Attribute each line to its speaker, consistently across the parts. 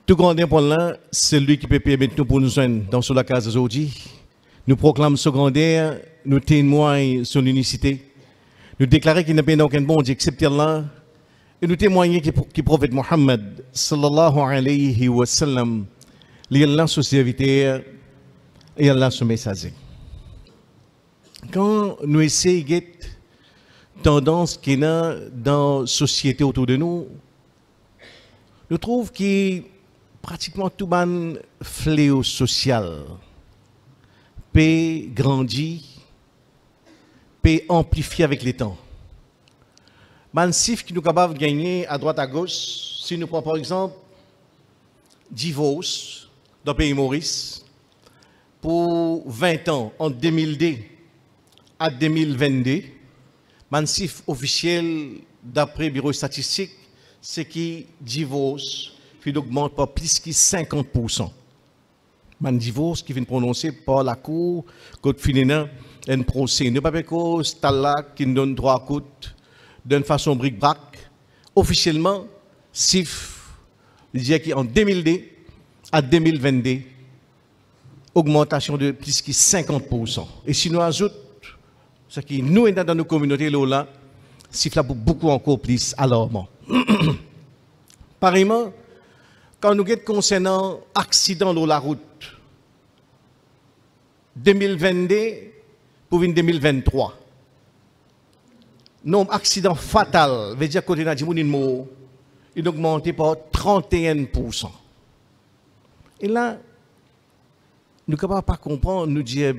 Speaker 1: Tout grand pour là, c'est lui qui peut permettre nous pour nous joindre dans sur la case aujourd'hui. Nous proclamons secondaire, nous témoignons son unicité. Nous déclarons qu'il n'y a pas aucun bon Dieu excepté Allah. Et nous témoignons que le prophète Mohammed, sallallahu alayhi wa sallam, il Allah son serviteur et Allah son messager. Quand nous essayons de tendance qu'il y a dans la société autour de nous, nous trouvons que pratiquement tout le fléau social peut grandir, peut amplifier avec les temps. Man chiffre qui nous capable de gagner à droite à gauche, si nous prenons par exemple divorce dans le pays Maurice, pour 20 ans, en 2002 à 2022, man chiffre officiel d'après le bureau statistique, c'est que divorce augmente par plus que 50%. Man divorce qui vient prononcé par la cour, quand finit un procès. Ne pas cause talak qui donne droit à coûte d'une façon bric-brac. Officiellement, SIF dit qu'en 2002 à 2022, augmentation de plus que 50%. Et si nous ajoutons ce qui nous est dans nos communautés là, SIF là pour beaucoup encore plus alarmant. Pareillement, quand nous regardons concernant accident dans la route, 2022 pour 2023, nombre d'accidents fatals, veut dire côté de mort, il a augmenté par 31%. Et là, nous ne pouvons pas comprendre, nous dire,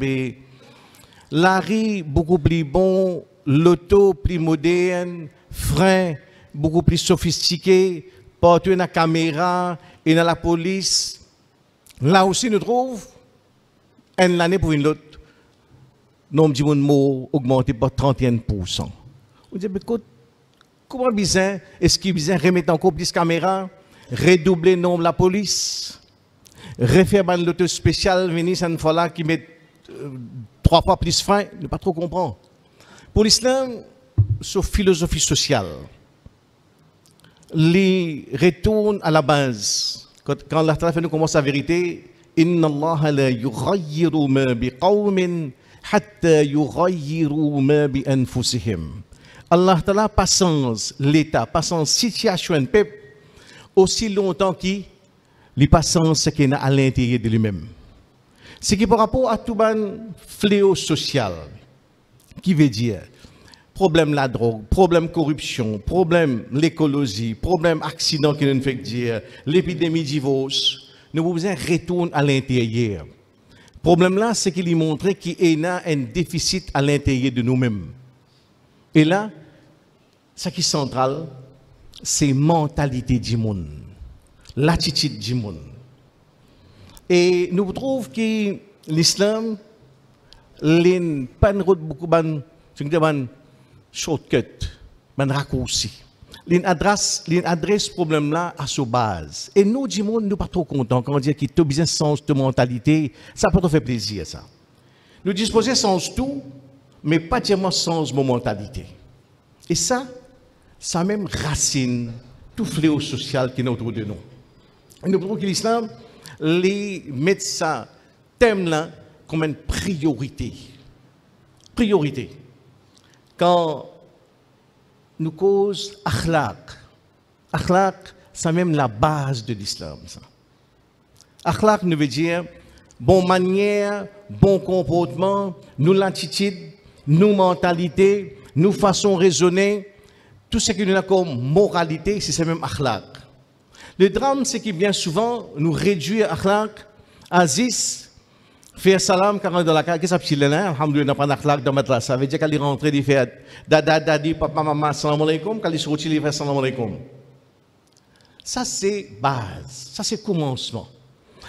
Speaker 1: l'arrêt beaucoup plus bon, l'auto plus moderne, frein beaucoup plus sophistiqué, porter une caméra et dans la police. Là aussi, nous trouvons une année pour une autre, le nombre de morts augmenté par 31%. On dit, écoute, comment bizarre, est-ce qu'il est bizarre remettre encore plus de caméras, redoubler le nombre de la police, refaire une auto spéciale, venir cette fois-là qui met 3 fois plus de frein, ne pas trop comprendre. Pour l'islam, sur philosophie sociale, les retourne à la base. Quand Allah Ta'ala fait nous commence la vérité, Inna Allah la yughayyiru ma biqawmin hatta yughayyiru ma bi anfusihim. Allah Ta'ala patience l'état, patience situation un peuple aussi longtemps qu'il les patience qu'il a à l'intérieur de lui-même. C'est qui par rapport à tout le fléau social, qui veut dire problème la drogue, problème corruption, problème l'écologie, problème accident qui nous fait dire, l'épidémie divorce, nous besoin retourner à l'intérieur. Le problème là, c'est qu'il montre qu'il y a un déficit à l'intérieur de nous-mêmes. Et là, ce qui est central, c'est la mentalité du monde, l'attitude du monde. Et nous trouvons que l'islam, il pas une route beaucoup de shortcut, un raccourci. Il adresse ce problème-là à sa base. Et nous, du monde, nous ne sommes pas trop contents quand on dit qu'il y a tout besoin de sens de mentalité. Ça peut nous faire plaisir, ça. Nous disposons sens tout, mais pas tellement sens de mentalité. Et ça même racine tout fléau social qui est autour de nous. Et nous trouvons que l'islam met ça thème-là comme une priorité. Priorité. Quand nous cause akhlaq, c'est même la base de l'islam. Akhlaq nous veut dire bonne manière, bon comportement, nous l'attitude, nous mentalité, nous façon raisonner, tout ce qui nous a comme moralité, c'est même akhlaq. Le drame, c'est que bien souvent, nous réduisons akhlaq à 10. Faire salam quand on est dans la qu'est-ce que c'est là alhamdoulillah n'a pas d'akhlaq dans madrasa ça veut dire qu'elle est rentrée de faire dada dadi papa maman salam alaykoum quand il sorti il fait salam alaykoum. Ça c'est base, ça c'est commencement.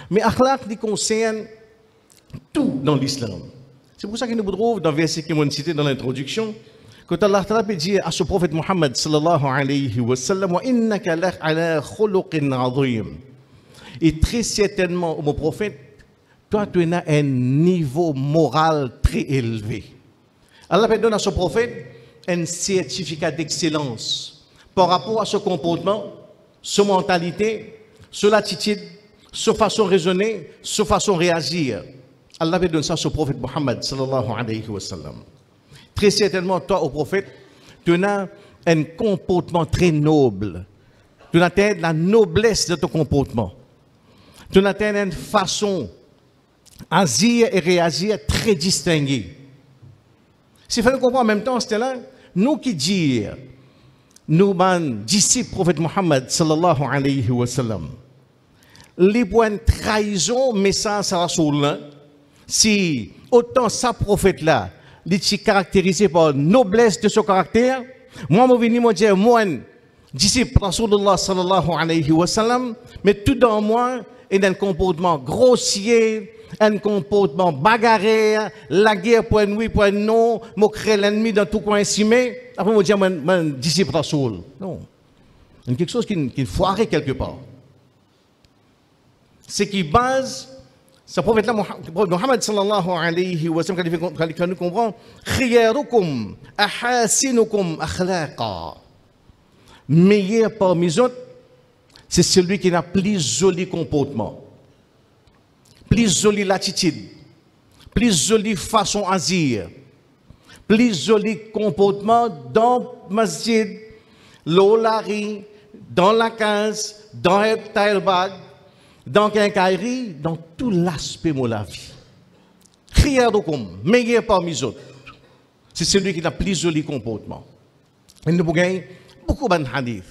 Speaker 1: Mais akhlaq il concerne tout dans l'islam. C'est pour ça que nous trouvons dans le verset que nous cité dans l'introduction quand Allah Ta'ala peut dire à ce prophète Muhammad sallallahu alayhi wa sallam wa innaka la ala khuluqin azim. Et très certainement mon prophète toi, tu as un niveau moral très élevé. Allah donne à ce prophète un certificat d'excellence par rapport à ce comportement, sa mentalité, sur l'attitude, sur façon raisonner, sur façon réagir. Allah avait donné ça au prophète Muhammad sallallahu alayhi wa sallam. Très certainement, toi, au prophète, tu as un comportement très noble. Tu as la noblesse de ton comportement. Tu as une façon d'agir et réagir très distinguée. S'il fallait comprendre en même temps, c'était là, nous qui disons, nous, disciples prophète Muhammad sallallahu alayhi wa sallam, les points de trahison, message à Rasoul, si autant sa prophète-là, il est caractérisé par la noblesse de son caractère, moi, je viens dire, moi, disciple Rasulullah sallallahu alayhi wa sallam, mais tout dans moi, il y a un comportement grossier, un comportement bagarré, la guerre pour un oui, pour un non, je crée l'ennemi dans tout coin simé, après je dis, mon disciple Rasoul. Non. Il y a quelque chose qui foirait quelque part. C'est qui base, ce prophète-là, Muhammad sallallahu alayhi wa sallam, quand nous comprenons, khiyarukum ahasinukum akhlaqa. Meilleur parmi les autres, c'est celui qui a plus joli comportement, plus jolie attitude, plus jolie façon d'agir, plus joli comportement dans le masjid, l'olari, dans la case, dans le tailbag, dans le quincaillerie, dans tout l'aspect de la vie. Khiyarukum, meilleur parmi les autres, c'est celui qui a plus joli comportement. Et nous avons beaucoup de hadiths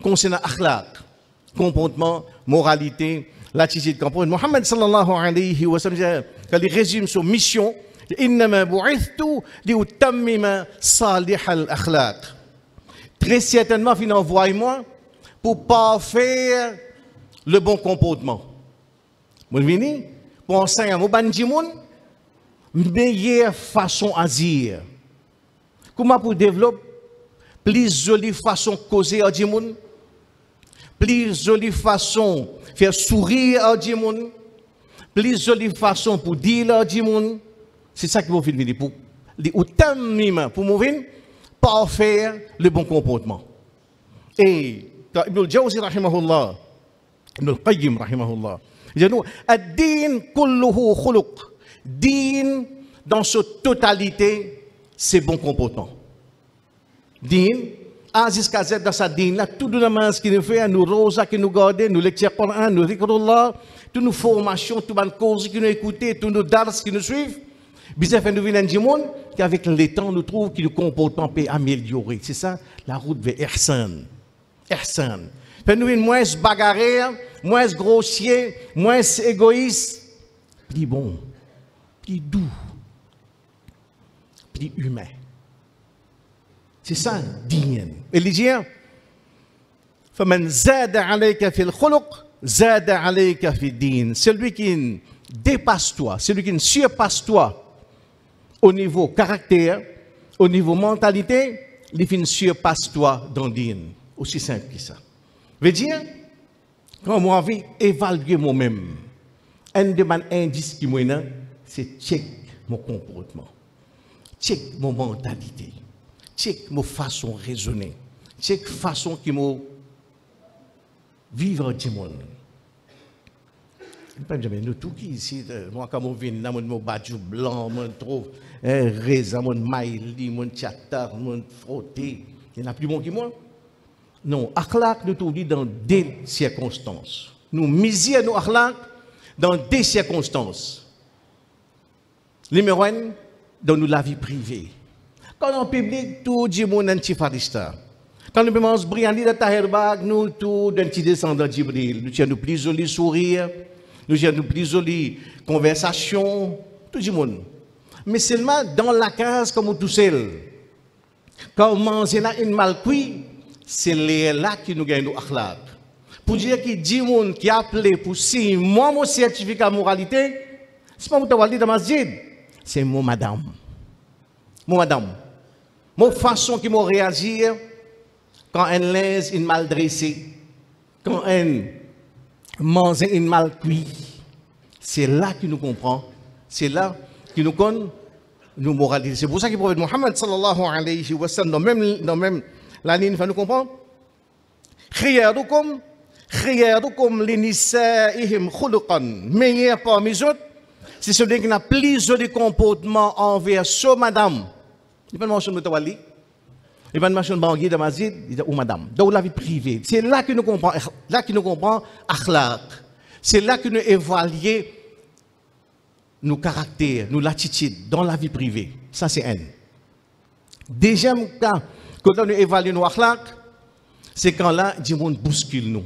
Speaker 1: concernant akhlaq, comportement, moralité, l'attitude comportement. Muhammad sallallahu alayhi wa sallam, quand il résume son mission, innama bu'ithtu liutammima salih al-akhlaq. Très certainement, il envoie-moi pour parfaire le bon comportement. Vous venez pour enseigner à mon meilleure façon d'agir. Comment pour développer plus jolie façon de causer à Djimoun, plus jolie façon de faire sourire à Djimoun, plus jolie façon pour dire à Djimoun. C'est ça qu'il faut venir pour venir parfaire le bon comportement. Et Ibn al-Jawzi rahimahullah, Ibn al-Qayyim rahimahullah, il dit nous, ad-din kulluhu khuluq. Din dans sa totalité, c'est bon comportement. Din, A jusqu'à Z dans sa din, là, tout le namaz qui nous fait, nous rosa qui nous garde, nous lecture Coran, nous rikrullah, toutes nos formations, toutes les causes qui nous écoutent, tous nos dars qui nous suivent, bizarre fait nous venir du monde, qu'avec le temps, nous trouvons que le comportement peut améliorer. C'est ça, la route vers Ihsan. Ihsan. Fait nous venir moins bagarré, moins grossier, moins égoïste, plus bon, plus doux, plus humain. C'est ça, digne. Et il dit, فَمَنْ زَادَ عَلَيْكَ فِي الْخُلُقِ زَادَ عَلَيْكَ فِي الدِّينِ. Celui qui dépasse toi, celui qui surpasse toi au niveau caractère, au niveau mentalité, il surpasse toi dans le din. Aussi simple que ça. Veut dire, quand moi je vais évaluer moi-même, un de mes indices qui me donne, c'est check mon comportement, check mon mentalité. Check ma façon de raisonner. Check façon qui me vivre du monde. Nous tous qui ici, moi quand je viens là, mon badjou blanc, mon trouve raisin, mon maïli, mon tchatar, mon frotté. Il n'y en a plus bon que moi. Non, akhlaq nous trouvons dans des circonstances. Nous misons nos akhlaq dans des circonstances. Numéro 1, dans la vie privée. Quand on public, tout le monde est un petit farista. Quand nous commençons à briller dans ta herbag, nous tous un petit descendant d'Ibril. Nous avons plus joli sourire, nous avons plus jolie conversation, tout le monde. Mais seulement dans la case comme tout seul. Quand on mange une mal cuit, c'est là qui nous gagne nos akhlaq. Pour dire qu'il dit monde qui a appelé pour signer mon certificat de moralité, c'est pas mon dire dans masjid, c'est mon madame. Mon madame. Mon façon qui m'a réagir quand un linge est mal dressé, quand un mange est mal cuit, c'est là qu'il nous comprend, c'est là qu'il nous connaît, nous moralité. C'est pour ça que le prophète Muhammad sallallahu alayhi wa sallam, dans même la ligne, nous comprendre. Khiyarukum Khiyarukum linisa'ihim khuluqan. Meilleur parmi les autres, c'est celui qui n'a plus de comportement envers ce madame. Il va mentionner Mutawali. Il va mentionner Bangui de Mazid ou madame. Dans la vie privée. C'est là que nous comprenons akhlaq. C'est là que nous évaluons nos caractères, nos latitudes dans la vie privée. Ça, c'est un. Deuxième cas, quand nous évaluons nos akhlaq, c'est quand là, du monde bouscule nous.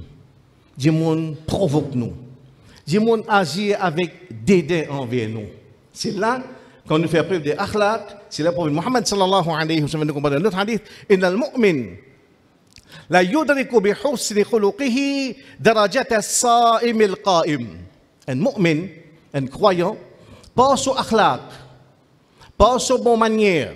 Speaker 1: Du monde provoque nous. Du monde agit avec dédain envers nous. C'est là, quand nous faisons preuve de akhlaq, c'est là pour Muhammad sallallahu alayhi wa sallam nous comprend dans notre hadith, inna al-mu'min la yudriku bi husni khuluqihi darajat as-sa'im al-qa'im. Un mu'min, un croyant, pas sur akhlaq, pas sur bonne manière,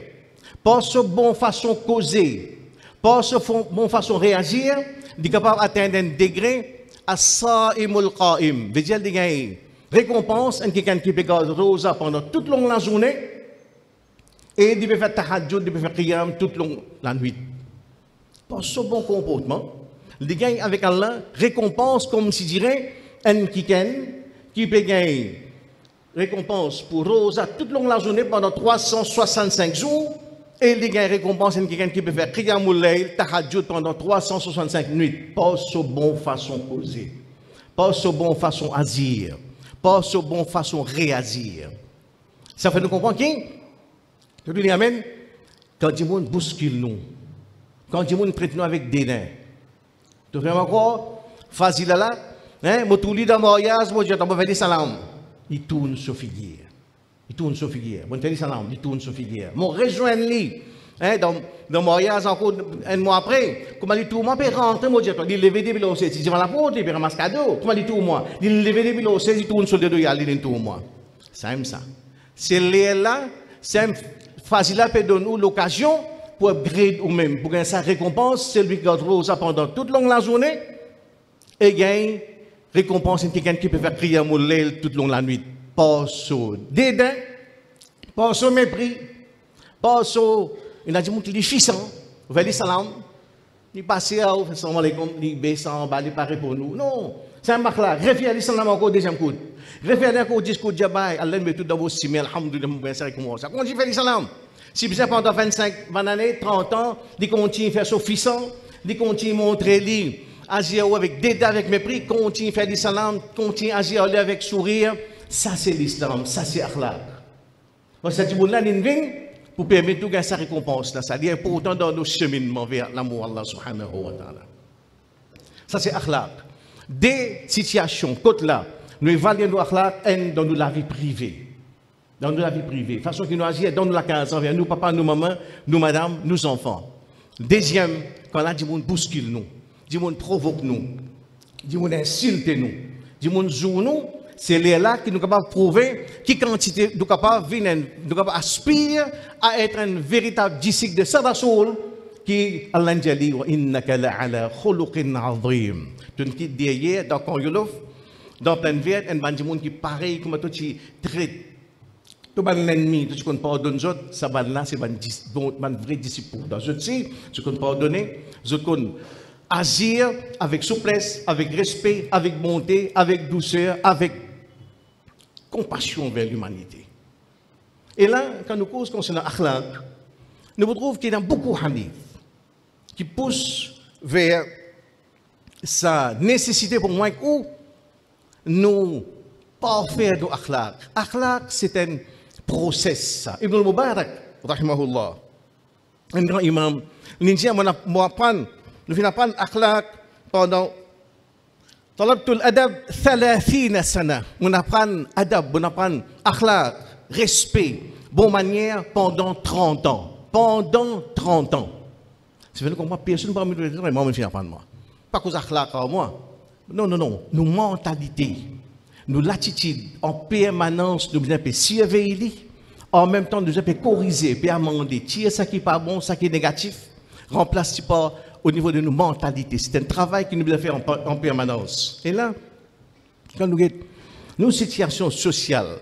Speaker 1: pas sur bonne façon causer, pas sur bonne façon réagir, il est capable d'atteindre un degré as-sa'im al-qa'im. Veut dire qu'il récompense à quelqu'un qui peut garder rosa pendant toute la journée et il peut faire tahajjud, il peut faire qiyam toute la nuit. Par ce bon comportement, il gagne avec Allah récompense comme si dirait un quelqu'un qui peut gagner récompense pour rosa toute la journée pendant 365 jours et il gagne récompense à quelqu'un qui peut faire qiyamul layl, tahajjud pendant 365 nuits. Pas ce bon façon causer, pas ce bon façon agir, pas ce bon façon réagir. Ça fait nous comprendre qui? Je dis amen. Quand du monde bouscule nous, quand du monde traite nous avec dédain, tu vois encore, facile là, hein, moi tout lit dans mon mariage, moi je t'en vais dire salam. Il tourne sur figure. Il tourne sur figure. Moi je dis salam, il tourne sur figure. Moi rejoins lui, hein, dans mon mariage encore un mois après, comment il tourne, moi peut rentrer, moi je dis lever des billes, c'est si la porte, il ramasse cadeau, comment il tourne moi, il lever des billes, c'est il tourne sur le dos, il tourne moi. Ça aime ça. C'est là, c'est facile à donner l'occasion pour upgrade ou même pour gagner sa récompense, c'est lui qui garde ça pendant toute la journée et gagne récompense c'est quelqu'un qui peut faire crier mon l'aile toute la nuit. Pas sur dédain, pas sur mépris, pas sur une adjointe difficile. Vous allez salam, il passe à vous, salam alaikum, il baisse en bas, il paraît pour nous. Non, c'est un marque là. Reviens, salam encore deuxième coup. Reviens encore au discours de Jabai, Allah met tout dans vos simil, alhamdulillah, ça recommence. Quand je fais salam, si vous êtes pendant 25 années, 30 ans, il continue à faire suffisant, il continue à montrer lui, agir avec dédain, avec mépris, continue à faire des salam, continue à agir avec sourire. Ça c'est l'islam, ça c'est akhlaq. Donc ça dit, là, il vient pour permettre de gagner sa récompense. Ça est important dans nos cheminements vers l'amour Allah subhanahu wa ta'ala. Ça c'est akhlaq. Des situations, côté là, nous évaluons nos akhlaq dans la vie privée. Dans la vie privée. Façon qui nous agit dans la case envers nous, papa, nous, maman, nous, madame, nous, enfants. Deuxième, quand là, du monde bouscule nous, du monde provoque nous, du monde insulte nous, du monde joue nous, c'est là qui nous capable de prouver qui quantité nous capable nous capable aspire à être un véritable disciple de Sadasoul qui Allah dit wa innaka la ala khuluqin azim. Tu ne quittes derrière dans Konyolof, dans plein vie, un bandi monde qui pareil comme toi tu traite tout l'ennemi, tu ne pardonnes pas, ça va là, c'est un vrai disciple. Dans ce ci, tu ne pardonner, je ne agir avec souplesse, avec respect, avec bonté, avec douceur, avec compassion vers l'humanité. Et là, quand nous causons concernant akhlaq, nous retrouvons qu'il y a beaucoup de hadiths qui poussent vers sa nécessité pour moi où nous parfaire de akhlaq. Akhlaq, c'est un process. Ibn al-Mubarak, rahimahullah, un grand imam, il dit, nous apprenons akhlaq pendant talabtul adab 30 sana. On apprend adab, on apprend akhlaq, respect, bonne manière pendant 30 ans. Pendant 30 ans. C'est vrai qu'on voit personne ne peut me dire, moi, je vais apprendre moi. Pas cause akhlaq à moi. Non, non, non. Nos mentalités, nos latitudes en permanence, nous devons surveiller. En même temps, nous devons corriger, puis amender, tirer ce qui n'est pas bon, ce qui est négatif, remplacer par au niveau de nos mentalités. C'est un travail que nous devons faire en permanence. Et là, quand nous regardons nos situations sociales,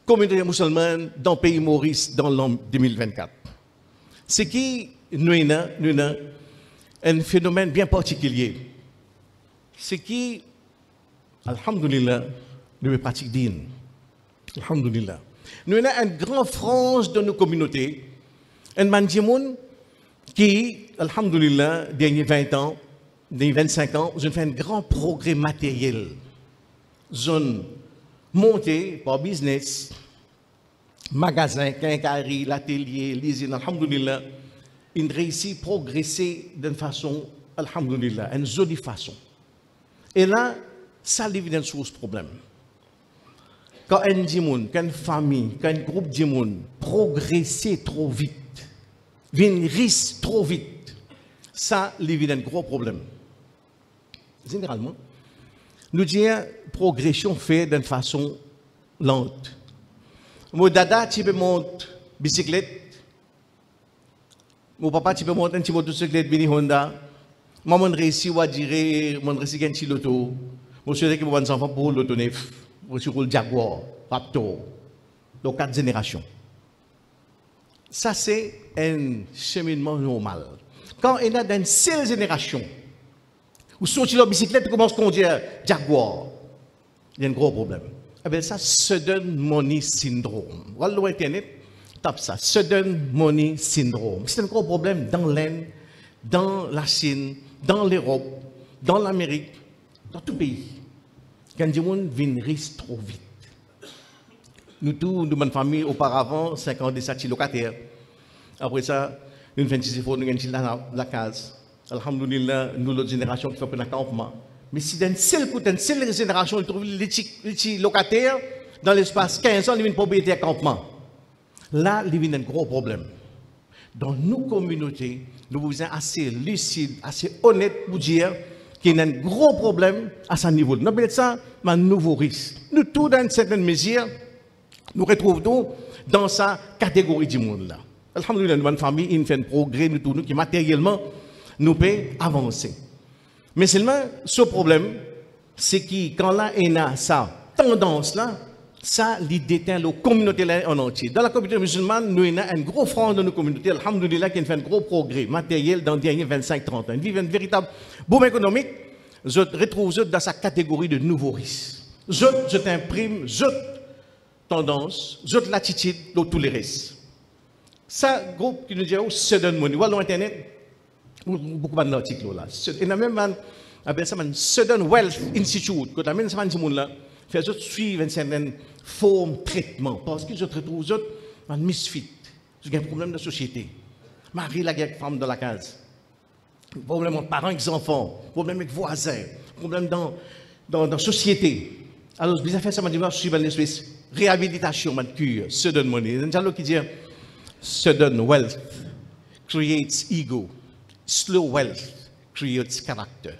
Speaker 1: communauté musulmane dans le pays Maurice dans l'an 2024, c'est qui nous avons un phénomène bien particulier. c'est qui, alhamdulillah, nous pratiquons din. Alhamdulillah. Nous avons une grande frange de nos communautés, un mandimoun qui, alhamdulillah, derniers 20 ans, derniers 25 ans, je fais un grand progrès matériel. Zone montée par business, magasin, quincaillerie, l'atelier, l'usine, alhamdulillah, il réussit à progresser d'une façon, alhamdulillah, une jolie façon. Et là, ça livre une source problème. Quand un dimoun, quand une famille, quand un groupe dimoun progresser trop vite, vient risque trop vite, ça livre un gros problème. Généralement, nous disons progression fait d'une façon lente. Mon dada, tu peux monter bicyclette. Mon papa, tu peux monter une motocyclette, Bini Honda. Maman réussit à dire, mon réussit un petit loto. Mon souhaite que mon enfant pour l'auto neuf. Sur le Jaguar, Raptor, donc 4 générations. Ça, c'est un cheminement normal. Quand on a dans une seule génération, ou sorti la bicyclette et commence à conduire Jaguar, il y a un gros problème. Eh bien, ça, sudden money syndrome. Voilà sur Internet, tape ça, sudden money syndrome. C'est un gros problème dans l'Inde, dans la Chine, dans l'Europe, dans l'Amérique, dans tout pays. Quand les gens viennent riche trop vite. Nous tous, nous, ma famille, auparavant, 5 ans de ça, locataires. Après ça, nous avons fait nous avons la case. Alhamdulillah, nous, l'autre génération qui fait un campement. Mais si d'une seule génération, ils trouvent les locataires, dans l'espace 15 ans, ils viennent propriétaire campement. Là, il y a un gros problème. Dans nos communautés, nous sommes assez lucides, assez honnêtes pour dire qu'il y a un gros problème à ce niveau. Nous appelons ça un nouveau risque. Nous, tous, dans une certaine mesure, nous retrouvons dans sa catégorie du monde. Là. Alhamdulillah, nous, notre famille, il fait un progrès, nous, tous, nous, qui matériellement, nous peut avancer. Mais seulement, ce problème, c'est que quand là, il y a sa tendance-là, ça, il déteint la communauté là en entier. Dans la communauté musulmane, nous avons un gros front de nos communautés, alhamdulillah, qui fait un gros progrès matériel dans les derniers 25-30 ans. Ils vivent un véritable boom économique. Je retrouve dans sa catégorie de nouveaux risques. Je t'imprime, tendance, l'attitude de tous les risques. Ça, groupe qui nous dit, oh, sudden money. Voilà, Internet, beaucoup d'articles là. Il y a même un Sudden Wealth Institute, que tu as ça là. Fait suivre une certaine forme de traitement. Parce que je retrouve un misfit. J'ai un problème de société. Marie, la femme dans la case. Problème avec parents et enfants. Problème avec voisins. Problème dans la société. Alors, les affaires, ça m'a dit, je suis dans l'espèce réhabilitation, ma cure, sudden money. Il y a un dialogue qui dit, sudden wealth creates ego. Slow wealth creates character.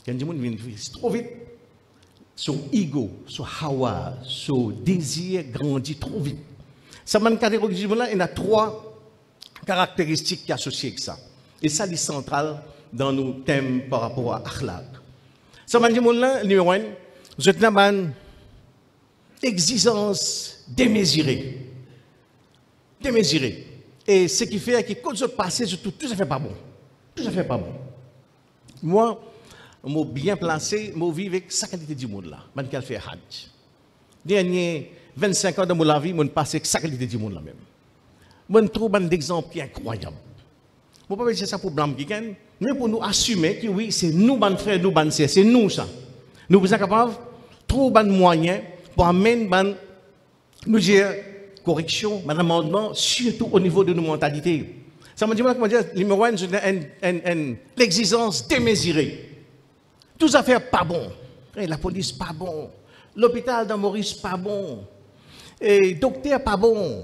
Speaker 1: Quand les gens viennent trop vite, son ego, son hawa, son désir grandit trop vite. Ça m'a catégorie là, il y a 3 caractéristiques qui sont associées avec ça. Et ça, c'est central dans nos thèmes par rapport à akhlaq. Ça m'a dit là, numéro 1, je te une exigence démesurée. Démesurée. Et ce qui fait que quand je passe, tout ça fait pas bon. Tout ça fait pas bon. Moi, je suis bien placé, je vis avec sa qualité du monde là. Je suis fait Hajj. Dernier 25 ans de ma vie, je suis passé avec sa qualité du monde là même. Je trouve un exemple qui est incroyable. Je ne peux pas dire ça pour blâmer quelqu'un, mais pour nous assumer que oui, c'est nous, nos frères, nous, nos sœurs, c'est nous ça. Nous sommes capables de trouver un moyen pour amener, nous dire, correction, un amendement, surtout au niveau de nos mentalités. Ça me dit, numéro 1, l'exigence démesurée. Tout ça fait pas bon. La police pas bon. L'hôpital de Maurice pas bon. Et docteur pas bon.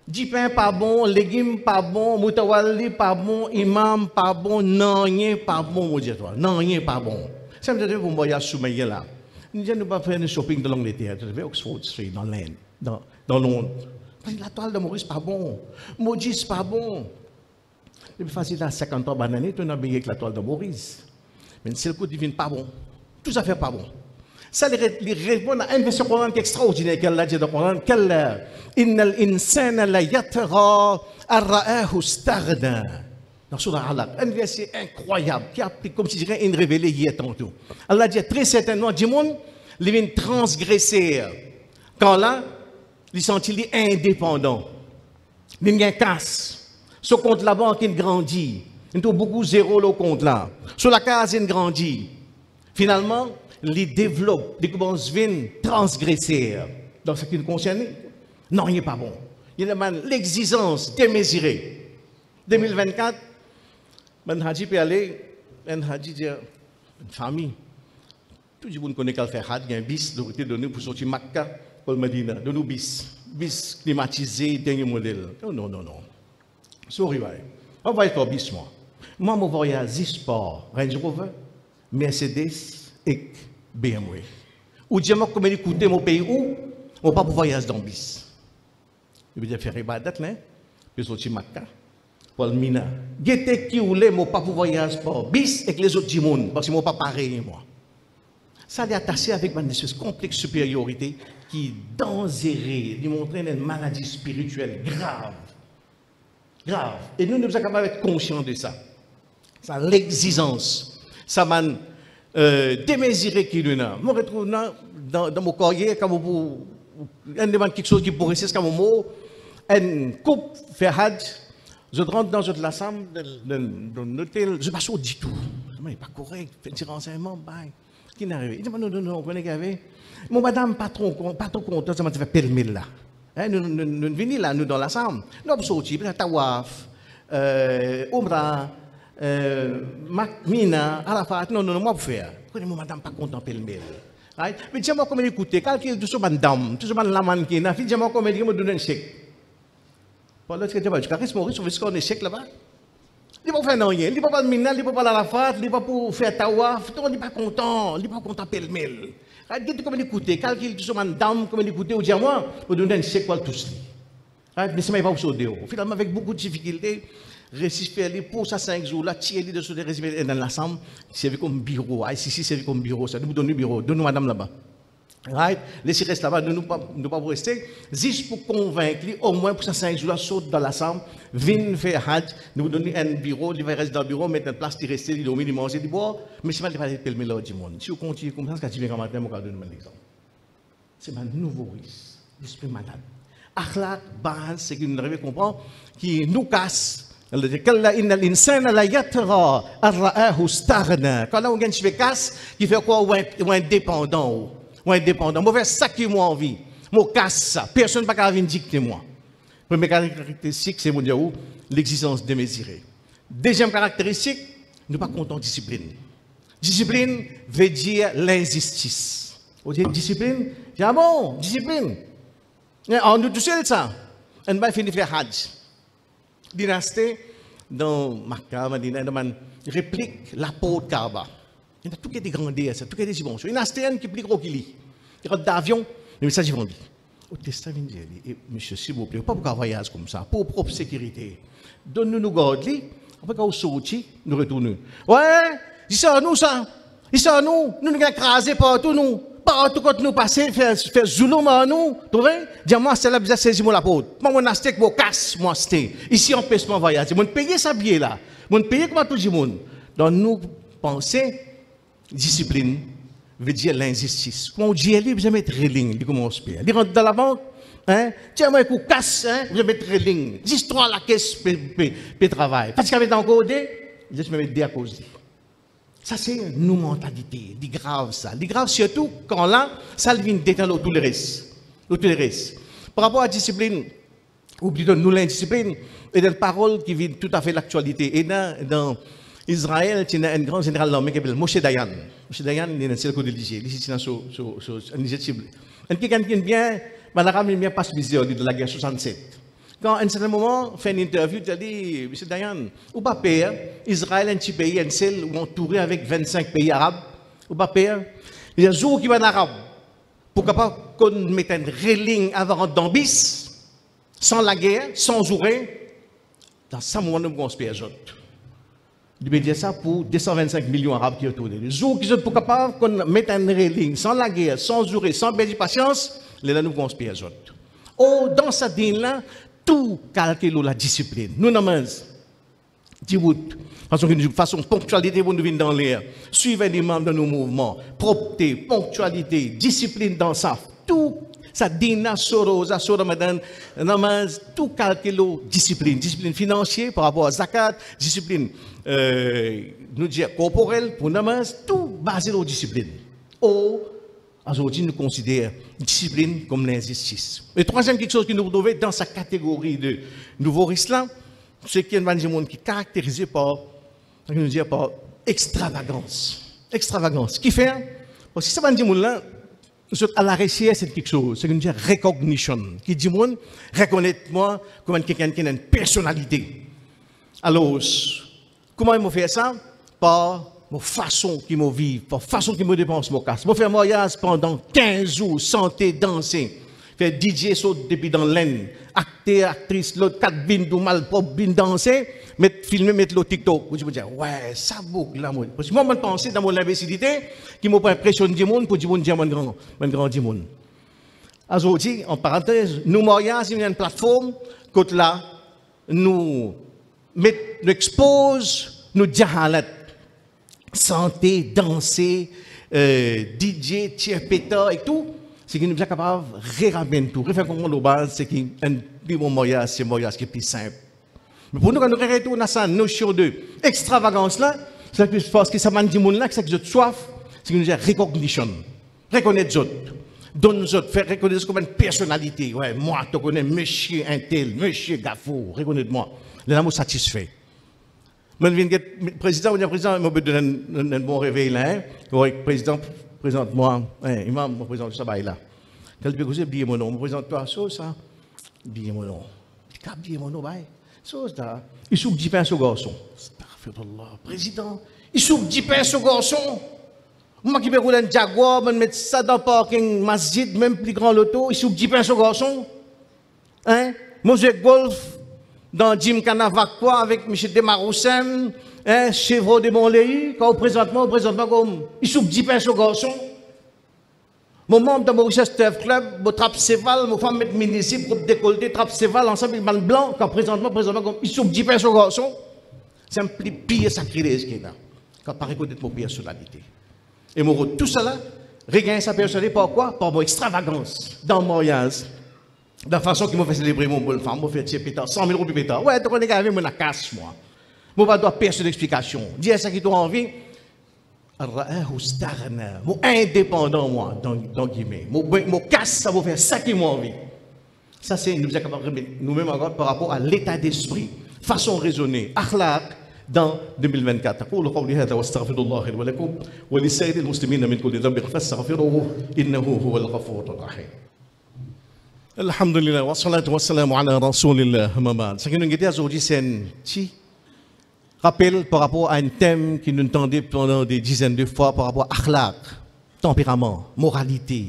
Speaker 1: Dipin pas bon. Légumes pas bon. Moutawali pas bon. Imam pas bon. Non, rien pas bon, mon Dieu, toi. Non, rien pas bon. Ça me dit, vous voyez, Soumaïa là. Nous ne pas faire un shopping de l'Angleterre. Je vais à Oxford Street, dans l'Inde, dans Londres. La toile de Maurice pas bon. Maudit pas bon. C'est facile à 50 ans, banane, tu n'as pas avec la toile de Maurice. Mais c'est le coup divin pas bon. Tout ça fait pas bon. Ça lui répond à une version Coran extraordinaire qu'elle a dit dans le Coran. Innal insana la yatra arra'ahu staghna. Dans Surah Al-Alaq, un verset incroyable qui a, comme si je dirais, une révélée hier tantôt. Allah dit très certainement, du monde, ils viennent transgresser. Quand là, ils sont indépendants. Ils ont un casse. Ce compte là-bas, il grandit. Il y a beaucoup zéro le compte là. Sur la case, il grandit. Finalement, ils développent, ils commencent à transgresser. Dans ce qui nous concerne, non, il n'est pas bon. Il y a l'exigence démesurée. 2024, Ben Hadji peut aller, Ben Hadji dit, une famille, tout le monde connaît qu'elle fait Hadj, il y a un bis de côté donné pour sortir Makka, pour le Medina, de nous bis climatisé, dernier modèle. Oh, non, non, non. Sorry, on va être bis, moi. Moi, je voyage 10 sports, Range Rover, Mercedes et BMW. Ou dis-moi comment écouter mon pays où, on ne pas pour voyager dans bis. Je veux dire, faire ibadat, là, puis sortir Makka. Paul Mina. Gete qui ou les mots pas pour voyage pour bis et les autres du monde parce que moi pas pareil moi. Ça est attaché avec une espèce de complexe supériorité qui est dangereuse, qui montre une maladie spirituelle grave. Grave. Et nous sommes capables d'être conscients de ça. Ça l'exigence. Ça m'a démesuré qui nous a. Je me retrouve dans mon collier comme pour un demande quelque chose qui pourrait c'est comme mot une coupe faire hadj. Je rentre dans la salle dans l'hôtel, je ne passe pas du tout. Ce n'est pas correct, je fais des renseignements, qui n'arrive. Il dit, non, non, on connaît qu'avec. Mon madame, pas trop content, ça m'a fait permis là. Nous venons là, nous dans la salle. Nous sommes sortis, puis Tawaf, Omra, Mina, Arafat, non, non, moi pour faire. Mon madame, pas content, permis. Mais dis-moi comment écouter, calcule tout ce madame, tout ce madame qui est là, dis-moi comment il me donne un chèque. Pour l'autre, tu caresse Maurice, on veut se qu'on échec là-bas. Il ne peut pas faire rien, il ne peut pas Mina, il ne peut pas l'Arafat, il ne peut pas faire Tawaf, il n'est pas content, il n'est pas content pêle-mêle. Regarde comment écouter, calcule tout ce madame, comment écouter, ou dis-moi, pour donner un chèque pour tous. Mais ce n'est pas pour sauter. Finalement, avec beaucoup de difficultés, réciter pour ça 5 jours, là, tirer de ce résumé dans l'ensemble, c'est comme bureau. Ici, c'est comme bureau, ça nous donne le bureau, donne-nous madame là-bas. Right? Laissez rester là-bas, ne pas rester, juste pour convaincre, au moins pour ça 5 jours, là, saute dans l'ensemble, viens faire Hajj, nous donner un bureau, il va rester dans le bureau, mettre une place, il reste, il dormir, il mange, il boit, mais c'est pas le pelme là du monde. Si vous continuez comme ça, c'est ce que tu viens comme matin, je vais donner un exemple. C'est un nouveau risque, l'esprit malade. Akhlaq, base, c'est qu'il nous comprend, qui nous casse. كلا إن الإنسان لا يطغى أن رآه استغنى. Quand là on gagne casse, qui fait quoi ou indépendant ou indépendant. Moi faire ça qui moi envie. Moi casse ça. Personne ne va venir dicter moi. Première caractéristique c'est mon dieu l'existence démesurée. Deuxième caractéristique, nous pas content discipline. Discipline veut dire l'injustice. On dit discipline, j'ai ah bon, discipline. On nous tout seul ça. On va finir faire Hajj. Dynastie dans Makkah, Madina, dans une réplique l'apôtre Kaaba. Il y a tout qui est grandeur, tout qui est dimension. Une dynastie qui est plus gros qu'il y. Il y a d'avion, le message est vendu. Au testament, il dit, monsieur, s'il vous plaît, pas pour un voyage comme ça, pour propre sécurité. Donne-nous nos gardes, après qu'on sortit, nous retournons. Ouais, ils sont nous ça. Ils sont nous nous écrasés partout, nous. Partout quand nous passons, faire zoulom à nous, tu vois? Dis-moi, c'est là que j'ai saisi mon apôtre. Moi, mon astek, mon casse, mon astek. Ici, on pèse mon voyage. Mon payer sa billet là. Mon payer comme tout le monde. Donc, nous pensons, discipline veut dire l'injustice. Quand on dit, il veut mettre reling, il commence à payer. Il rentre dans la banque, hein? Tiens, moi, il casse, hein? Il veut mettre reling. 10-3 la caisse, peut travailler. Parce qu'il y avait encore des, je vais mettre des à cause de. Ça, c'est une mentalité, c'est grave ça. C'est grave surtout quand là, ça vient détendre tout le reste. Par rapport à la discipline, ou plutôt nous l'indiscipline, et dans la parole qui vit tout à fait l'actualité. Et dans Israël, il y a un grand général nommé qui s'appelle Moshe Dayan. Moshe Dayan, il est dans le ciel de l'Égypte. Il est dans l'Égypte. Et qui gagne bien, l'Arabe, il bien passe misère de la guerre 67. Quand à un certain moment, fait une interview, tu as dit, M. Dayan, ou pas pire, Israël est un petit pays, un seul, où entouré avec 25 pays arabes, ou pas pire, il y a un jour qui va en arabe, pour qu'on mette une railing avant d'ambis, sans la guerre, sans jouer, dans ce moment, nous avons un autres. Il veut dire ça pour 225 millions d'arabes qui sont autour de lui. Le jour qui sont pour capable qu'on mette une railing, sans la guerre, sans jouer, sans belle patience, là, nous avons un autres. Oh, dans cette ligne-là, tout calcule la discipline. Nous n'avons façon ponctualité pour nous venir dans l'air, suivre les membres de nos mouvements, propreté, ponctualité, discipline dans ça, tout ça dina soro, ça soro madan, namaz, tout calculo, discipline financière par rapport à zakat, discipline nous dire corporelle pour namaz, tout basé sur discipline. Aujourd'hui, nous considérons discipline comme l'injustice. Et troisième quelque chose que nous trouvons dans sa catégorie de nouveau islam, c'est qu'il y a un monde qui est caractérisé par extravagance. Extravagance. Ce qui fait, parce que ça va dire là, à la recherche, c'est quelque chose, c'est une recognition. Qui dit, reconnaître-moi comme quelqu'un qui a une personnalité. Alors, comment ils m'ont fait ça? Par la façon qu'ils m'ont vécu, par la façon qu'ils me dépensent mon casse. Je fais mariage pendant 15 jours, santé, danser. Faire DJ saute depuis dans l'aine, acteur, actrice, l'autre 4 bins, tout mal propre, bin danser, filmer, mettre le TikTok. Je me dis, ouais, ça boucle là, moi. Parce que moi, je pense dans mon imbécilité, qui m'a pas impressionné du monde pour dire, mon grand du monde. Aujourd'hui, en parenthèse, nous mariage, il y a une plateforme, côté là, nous expose, nous jahalat. Santé, danser, DJ, tiers pétard et tout. C'est que nous sommes capables de ramener tout. Refaire comme le base, c'est qu'un bon mariage, c'est un mariage qui est plus simple. Mais pour nous, quand nous retournons à cette notion de extravagance là, c'est parce que ça m'a dit là, que c'est que je soif, c'est que nous avons recognition. Reconnaître les autres. Donner les autres, faire reconnaître comme une personnalité. Ouais, moi, tu connais monsieur Intel, monsieur Gafou, reconnaître-moi. Les amours satisfaits. Le président, m'a donné un bon réveil là. Oui, président, présente-moi. Imam, me présente ça là. Quel peut vous billet mon nom? Me présente-toi, ça. Billet mon nom. Cap billet mon nom, ça. Il soupe 10 pains au garçon. Astaghfirullah. Président, il soupe 10 pains au garçon. Moi qui vais rouler un Jaguar, je mettre ça dans le parking masjid, même plus grand l'auto, il soupe 10 pains au garçon. Hein? Moi, je golf. Dans Jim Canavacqua avec M. Demaroussem, Chevreau de Montlhéry, quand présentement comme il soupe 10 pains au garçon. Mon membre de Mauritius Turf Club, mon trappe Céval, mon femme met municipal pour décolleter, trappe Céval ensemble avec man blanc, quand présentement comme il soupe 10 pains au garçon. C'est un pire sacrilège qui est là, quand par écoute mon personnalité. Et mon tout cela, regagne sa personnalité par quoi? Par mon extravagance dans mon mariage. De la façon qu'ils m'ont fait célébrer mon bonne femme, m'ont fait tirer pétard, 100 000 roupies pétard. Ouais, donc on est avec moi, casse moi. Moi, je dois personne d'explication. Dis à ça qui t'a envie. Moi, indépendant, moi, dans guillemets. Moi, casse, ça va faire ça qui m'a envie. Ça, c'est nous-mêmes encore par rapport à l'état d'esprit, façon raisonnée, akhlaq dans 2024. أقول قولي هذا واستغفر الله لي ولكم ولسائر المسلمين من كل ذنب فاستغفروه إنه هو الغفور الرحيم. Alhamdulillah, wa salatu wa salam ala rasulillah, mamad. Ce que nous avons aujourd'hui, c'est un petit rappel par rapport à un thème qui nous entendait pendant des dizaines de fois par rapport à akhlaq, tempérament, moralité,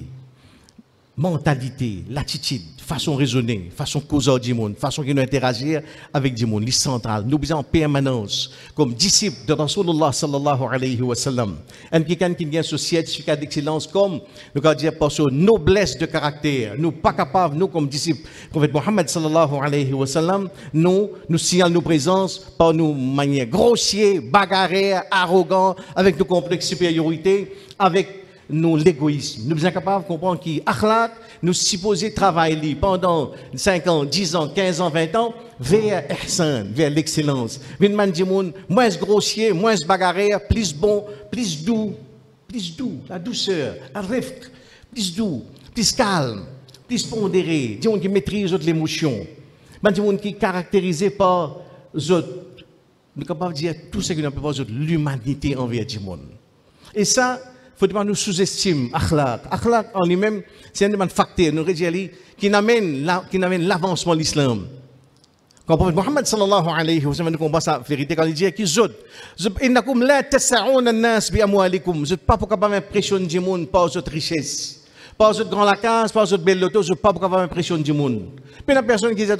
Speaker 1: mentalité, l'attitude, façon raisonnée, façon causer du monde, façon qui nous interagir avec du monde, les centrales, nous besoin en permanence, comme disciples de Rasulullah sallallahu alayhi wa sallam, un quelqu'un qui vient sur certificat d'excellence comme, nous allons dire par son noblesse de caractère, nous pas capables, nous comme disciples, prophète Mohammed sallallahu alayhi wa sallam, nous signalons nos présences par nos manières grossières, bagarrères, arrogants, avec nos complexes de supériorité, avec nous l'égoïsme. Nous sommes capables de comprendre qu'akhlaq, nous supposons travailler pendant 5 ans, 10 ans, 15 ans, 20 ans vers ihsan, vers l'excellence. Vers du monde moins grossier, moins bagarreur, plus bon, plus doux, la douceur, la rifq, plus doux, plus calme, plus pondéré, du monde qui maîtrise l'émotion. Du monde qui est caractérisé par nous sommes capables de dire tout ce que nous appelons l'humanité envers du monde. Et ça, il ne faut pas nous sous-estimer akhlaq. Akhlaq en lui-même, c'est un facteur, nous rédiger, qui n'amène l'avancement de l'islam. Quand le prophète Mohammed sallallahu alayhi wa sallam combat sa vérité, quand il dit qu'ils zod, innakum la tas'aouna an-nas bi amwalikum, vous pas pour capable impressionner du monde par votre richesse. Pas votre grand lacas, pas votre belle loto, vous pas pour capable impressionner du monde. Puis la personne qui dit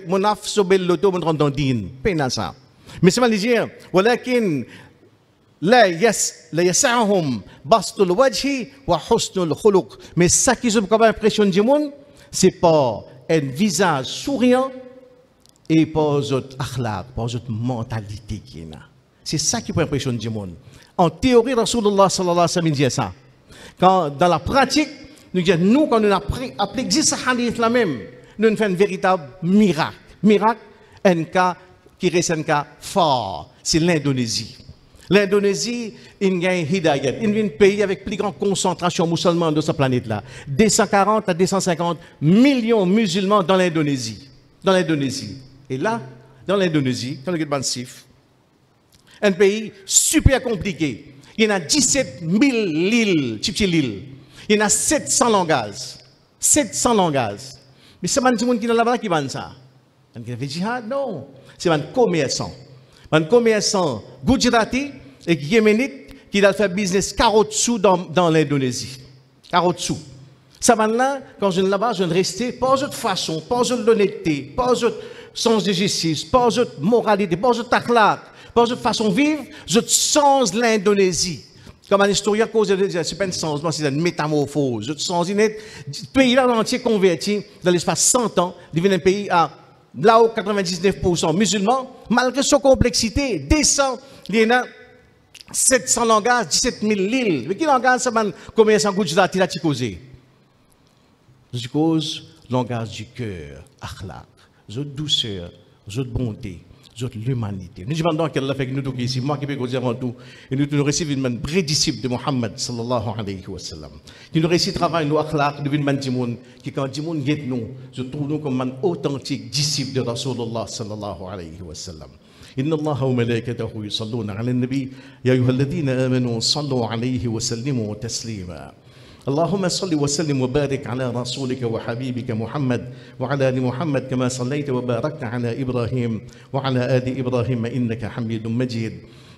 Speaker 1: mon af so belle loto, mon rentre dans din. Pas ça. Mais c'est mal dire, walakin لا يسعهم بسط الوجه وحسن الخلق. Mais ça qui se peut impressionner du monde, c'est pas un visage souriant et par votre akhlaq, par votre mentalité qui est là. C'est ça qui peut impressionner du monde. En théorie, Rasulullah sallallahu alayhi wa sallam dit ça. Quand dans la pratique, nous quand nous appliquons ce hadith là même, nous faisons un véritable miracle. Miracle, un cas qui reste un cas fort, c'est l'Indonésie. L'Indonésie, il y a un hidayat. Il y a un pays avec plus grande concentration musulmane de cette planète-là. 240 à 250 millions de musulmans dans l'Indonésie. Dans l'Indonésie. Et là, dans l'Indonésie, quand on regarde Sif, un pays super compliqué. Il y en a 17 000 îles, petites îles. Il y en a 700 langages. 700 langages. Mais c'est pas un monde qui est là-bas qui vend ça. Qui fait jihad? Non. C'est un commerçant. Un commerçant Gujarati et Yéménite qui a fait business carotte-sous dans l'Indonésie. Carotte-sous. Ça va là, quand je suis là-bas, je vais rester, pas de façon, pas de honnêteté, pas de sens de justice, pas de moralité, pas de takhlaq, pas de façon de vivre, je sens l'Indonésie. Comme un historien cause de c'est pas un changement, c'est une métamorphose. Je sens le pays là entier converti dans l'espace 100 ans, devient un pays à là où 99% musulmans, malgré sa complexité, descend, il y en a 700 langages, 17 000 îles. Mais qui langage ça man commerçant Gujarati là causé? Je cause langage du cœur, akhlaq, de douceur, de bonté, de l'humanité. Nous demandons qu'elle a fait que nous tous ici, moi qui peux dire en tout, et nous recevons une vraie disciple de Muhammad sallallahu alayhi wa sallam. Qui nous réussit travail nous akhlaq, nous venons du monde, qui quand du monde guette nous, je trouve nous comme un authentique disciple de Rasulullah sallallahu alayhi wa sallam. إن الله وملائكته يصلون على النبي يا أيها الذين آمنوا صلوا عليه وسلموا تسليما اللهم صل وسلم وبارك على رسولك وحبيبك محمد وعلى ال محمد كما صليت وباركت على ابراهيم وعلى ال ابراهيم انك حميد مجيد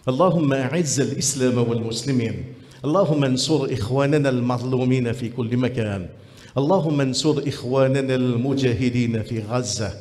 Speaker 1: اللهم اعز الاسلام والمسلمين اللهم انصر اخواننا المظلومين في كل مكان اللهم انصر اخواننا المجاهدين في غزه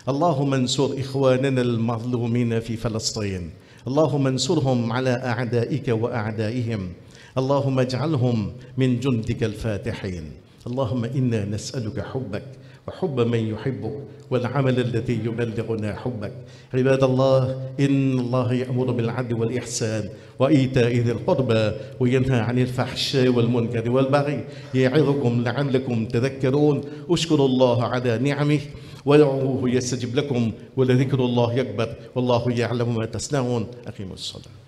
Speaker 1: اللهم انصر اخواننا المظلومين في فلسطين اللهم انصرهم على اعدائك واعدائهم اللهم اجعلهم من جندك الفاتحين اللهم إنا نسألك حبك وحب من يحبك والعمل الذي يبلغنا حبك عباد الله إن الله يأمر بالعدل والإحسان وإيتاء ذي القربى وينهى عن الفحشاء والمنكر والبغي يعظكم لعلكم تذكرون اشكروا الله على نعمه ودعوه يستجب لكم ولذكر الله يكبر والله يعلم ما تصنعون أقيموا الصلاة